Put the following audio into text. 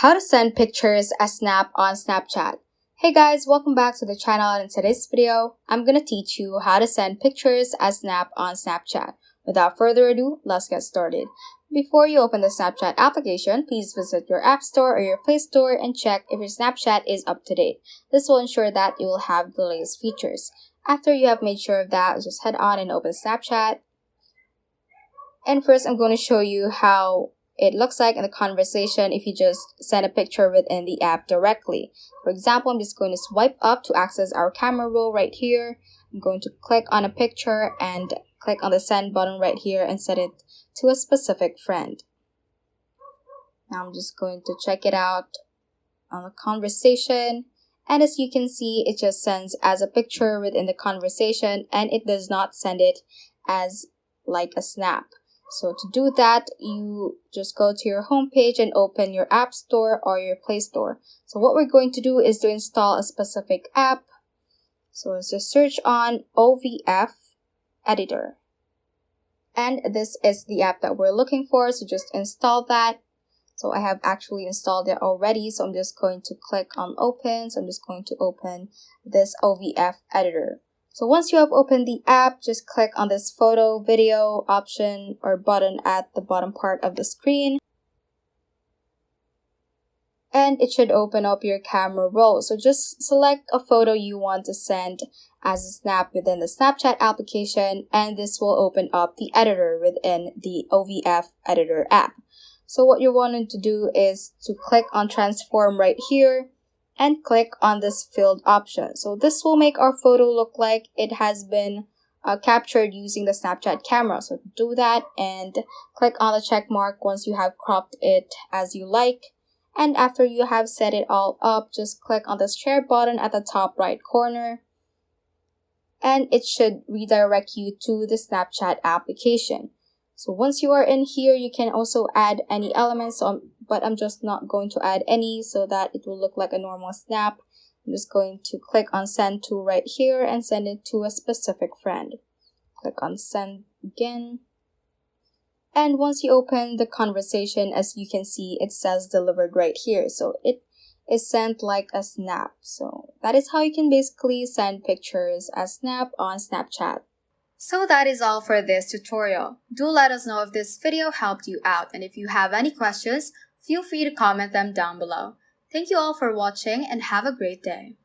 How to send pictures as Snap on Snapchat. Hey guys, welcome back to the channel, and in today's video, I'm gonna teach you how to send pictures as Snap on Snapchat. Without further ado, let's get started. Before you open the Snapchat application, please visit your App Store or your Play Store and check if your Snapchat is up to date. This will ensure that you will have the latest features. After you have made sure of that, just head on and open Snapchat. And first, I'm going to show you how it looks like in the conversation if you just send a picture within the app directly. For example, I'm just going to swipe up to access our camera roll right here. I'm going to click on a picture and click on the send button right here and set it to a specific friend. Now I'm just going to check it out on the conversation. And as you can see, it just sends as a picture within the conversation and it does not send it as like a snap. So to do that, you just go to your home page and open your App Store or your Play Store. So what we're going to do is to install a specific app. So let's just search on OVF Editor. And this is the app that we're looking for, so just install that. So I have actually installed it already, so I'm just going to click on open. So I'm just going to open this OVF Editor. So once you have opened the app, just click on this photo, video option or button at the bottom part of the screen. And it should open up your camera roll. So just select a photo you want to send as a snap within the Snapchat application, and this will open up the editor within the OVF Editor app. So what you're wanting to do is to click on transform right here and click on this filled option. So this will make our photo look like it has been captured using the Snapchat camera. So do that and click on the check mark once you have cropped it as you like. And after you have set it all up, just click on the share button at the top right corner. And it should redirect you to the Snapchat application. So once you are in here, you can also add any elements, but I'm just not going to add any so that it will look like a normal snap. I'm just going to click on send to right here and send it to a specific friend. Click on send again. And once you open the conversation, as you can see, it says delivered right here. So it is sent like a snap. So that is how you can basically send pictures as Snap on Snapchat. So that is all for this tutorial. Do let us know if this video helped you out, and if you have any questions, feel free to comment them down below. Thank you all for watching and have a great day.